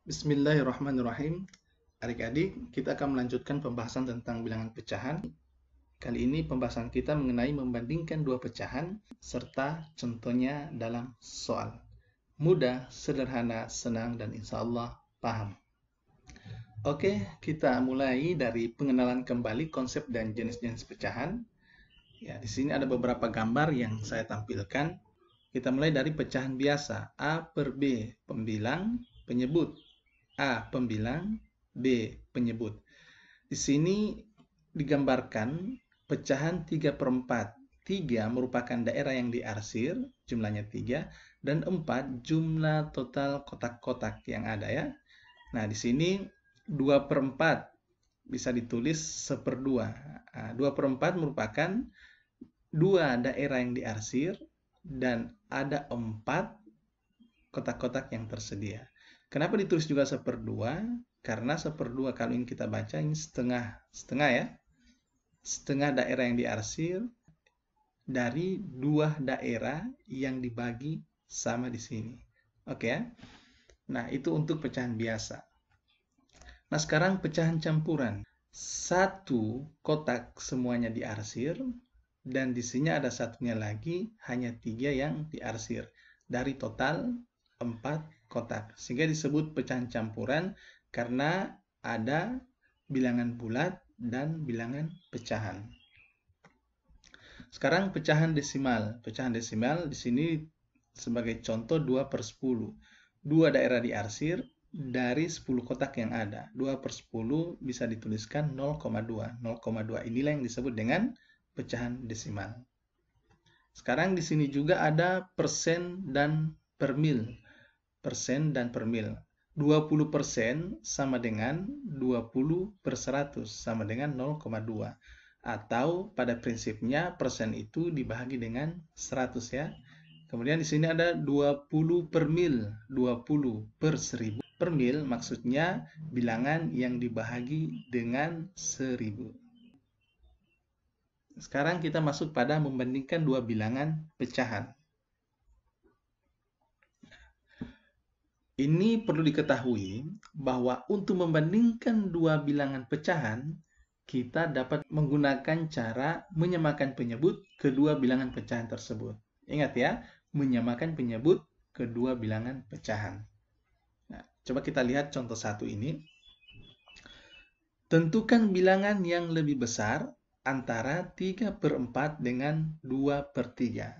Bismillahirrahmanirrahim. Adik-adik, kita akan melanjutkan pembahasan tentang bilangan pecahan. Kali ini pembahasan kita mengenai membandingkan dua pecahan serta contohnya dalam soal. Mudah, sederhana, senang, dan insya Allah paham. Oke, kita mulai dari pengenalan kembali konsep dan jenis-jenis pecahan. Ya, di sini ada beberapa gambar yang saya tampilkan. Kita mulai dari pecahan biasa, A per B, pembilang, penyebut. A. Pembilang, B. Penyebut. Di sini digambarkan pecahan 3/4. 3 merupakan daerah yang diarsir, jumlahnya 3, dan 4 jumlah total kotak-kotak yang ada ya. Nah, di sini 2/4 bisa ditulis 1/2. Nah, 2/4 merupakan 2 daerah yang diarsir dan ada 4 kotak-kotak yang tersedia. Kenapa ditulis juga 1/2? Karena 1/2 kalau ini kita baca ini setengah ya. Setengah daerah yang diarsir dari 2 daerah yang dibagi sama di sini. Oke ya. Nah, itu untuk pecahan biasa. Nah, sekarang pecahan campuran. 1 kotak semuanya diarsir dan di sini ada satunya lagi hanya 3 yang diarsir dari total 4 kotak, sehingga disebut pecahan campuran karena ada bilangan bulat dan bilangan pecahan. Sekarang pecahan desimal. Pecahan desimal di sini sebagai contoh 2/10. 2 daerah diarsir dari 10 kotak yang ada. 2/10 bisa dituliskan 0,2. 0,2 inilah yang disebut dengan pecahan desimal. Sekarang di sini juga ada persen dan per mil. Persen dan per mil. 20% sama dengan 20/100 sama dengan 0,2. Atau pada prinsipnya persen itu dibagi dengan 100 ya. Kemudian di sini ada 20 per mil. 20 per 1000. Per mil maksudnya bilangan yang dibahagi dengan 1000. Sekarang kita masuk pada membandingkan dua bilangan pecahan. Ini perlu diketahui bahwa untuk membandingkan dua bilangan pecahan, kita dapat menggunakan cara menyamakan penyebut kedua bilangan pecahan tersebut. Ingat ya, menyamakan penyebut kedua bilangan pecahan. Nah, coba kita lihat contoh satu ini. Tentukan bilangan yang lebih besar antara 3/4 dengan 2/3.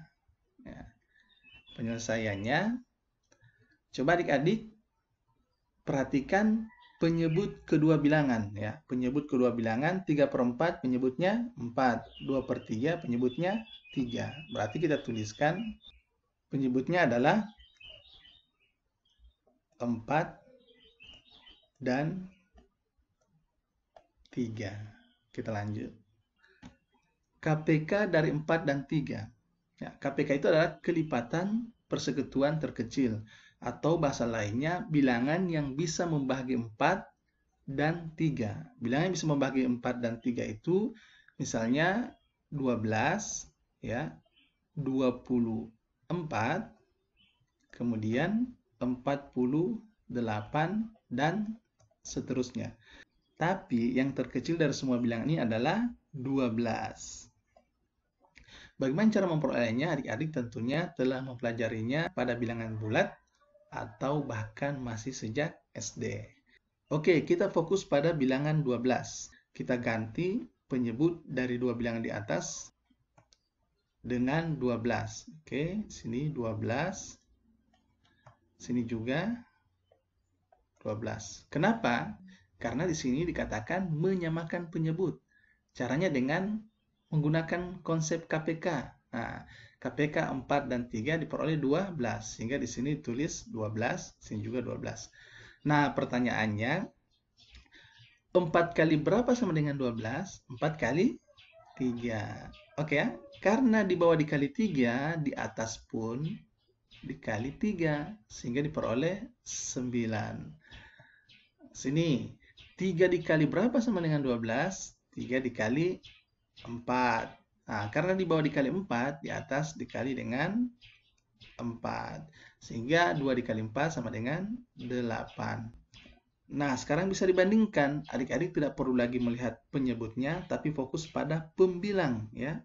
Ya, penyelesaiannya, coba adik-adik perhatikan penyebut kedua bilangan ya. Penyebut kedua bilangan 3/4 penyebutnya 4, 2/3 penyebutnya 3. Berarti kita tuliskan penyebutnya adalah 4 dan 3. Kita lanjut. KPK dari 4 dan 3. Ya, KPK itu adalah kelipatan persekutuan terkecil. Atau bahasa lainnya, bilangan yang bisa membagi 4 dan 3. Bilangan yang bisa membagi 4 dan 3 itu misalnya 12, ya, 24, kemudian 48, dan seterusnya. Tapi yang terkecil dari semua bilangan ini adalah 12. Bagaimana cara memperolehnya? Adik-adik tentunya telah mempelajarinya pada bilangan bulat atau bahkan masih sejak SD. Oke, kita fokus pada bilangan 12. Kita ganti penyebut dari dua bilangan di atas dengan 12. Oke, sini 12. Sini juga 12. Kenapa? Karena di sini dikatakan menyamakan penyebut. Caranya dengan menggunakan konsep KPK. Nah, KPK 4 dan 3 diperoleh 12, sehingga di sini tulis 12, sini juga 12. Nah, pertanyaannya, 4 kali berapa sama dengan 12? 4 kali 3. Oke ya, karena di bawah dikali 3, di atas pun dikali 3, sehingga diperoleh 9. Sini, 3 dikali berapa sama dengan 12? 3 dikali 4. Nah, karena di bawah dikali 4, di atas dikali dengan 4. Sehingga 2 dikali 4 sama dengan 8. Nah, sekarang bisa dibandingkan. Adik-adik tidak perlu lagi melihat penyebutnya, tapi fokus pada pembilang, ya.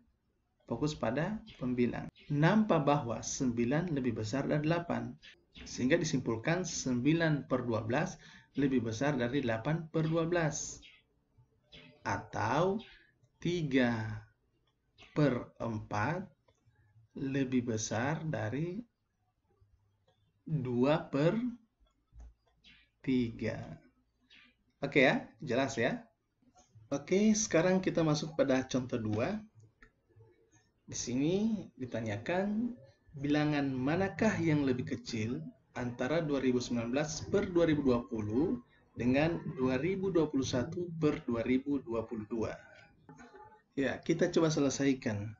Fokus pada pembilang. Nampak bahwa 9 lebih besar dari 8. Sehingga disimpulkan 9 per 12 lebih besar dari 8 per 12. Atau 3 per 4 lebih besar dari 2 per 3. Oke ya, jelas ya? Oke, sekarang kita masuk pada contoh 2. Di sini ditanyakan bilangan manakah yang lebih kecil antara 2019 per 2020 dengan 2021 per 2022. Ya, kita coba selesaikan.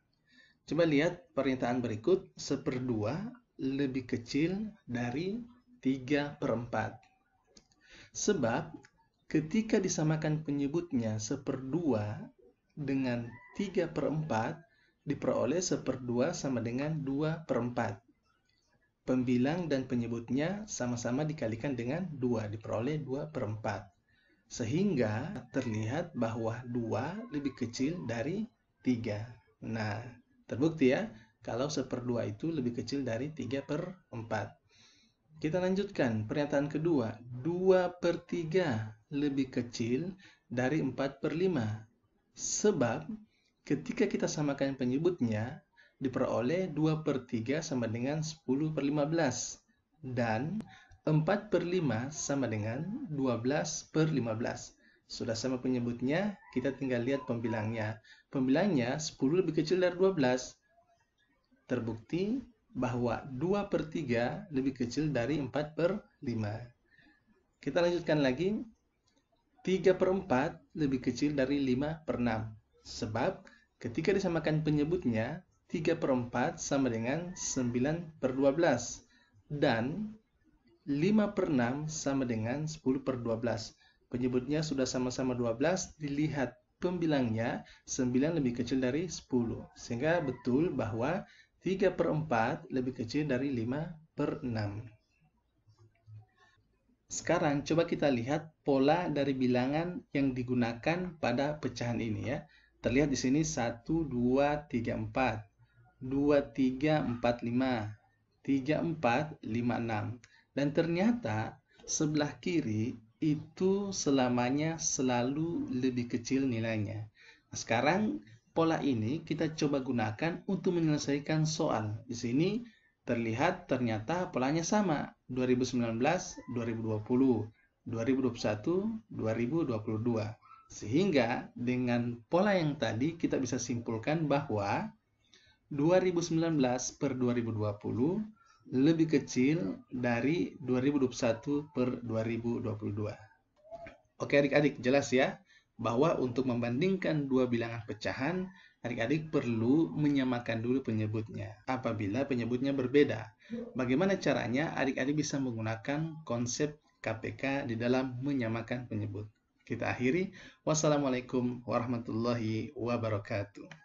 Coba lihat pernyataan berikut, 1/2 lebih kecil dari 3/4. Sebab ketika disamakan penyebutnya 1/2 dengan 3/4, diperoleh 1/2 sama dengan 2/4. Pembilang dan penyebutnya sama-sama dikalikan dengan 2, diperoleh 2/4. Sehingga terlihat bahwa 2 lebih kecil dari 3. Nah, terbukti ya, kalau 1/2 itu lebih kecil dari 3/4. Kita lanjutkan pernyataan kedua, 2/3 lebih kecil dari 4/5. Sebab ketika kita samakan penyebutnya, diperoleh 2/3 sama dengan 10/15. Dan 4/5 sama dengan 12/15. Sudah sama penyebutnya, kita tinggal lihat pembilangnya. Pembilangnya 10 lebih kecil dari 12. Terbukti bahwa 2/3 lebih kecil dari 4/5. Kita lanjutkan lagi. 3/4 lebih kecil dari 5/6. Sebab ketika disamakan penyebutnya, 3/4 sama dengan 9/12. Dan 5/6 sama dengan 10/12. Penyebutnya sudah sama-sama 12, dilihat pembilangnya 9 lebih kecil dari 10. Sehingga betul bahwa 3/4 lebih kecil dari 5/6. Sekarang coba kita lihat pola dari bilangan yang digunakan pada pecahan ini ya. Terlihat di sini 1, 2, 3, 4. 2, 3, 4, 5. 3, 4, 5, 6. Dan ternyata sebelah kiri itu selamanya selalu lebih kecil nilainya. Nah, sekarang pola ini kita coba gunakan untuk menyelesaikan soal. Di sini terlihat ternyata polanya sama, 2019, 2020, 2021, 2022. Sehingga dengan pola yang tadi kita bisa simpulkan bahwa 2019 per 2020 lebih kecil dari 2021 per 2022. Oke adik-adik, jelas ya bahwa untuk membandingkan dua bilangan pecahan, adik-adik perlu menyamakan dulu penyebutnya. Apabila penyebutnya berbeda, bagaimana caranya adik-adik bisa menggunakan konsep KPK di dalam menyamakan penyebut. Kita akhiri. Wassalamualaikum warahmatullahi wabarakatuh.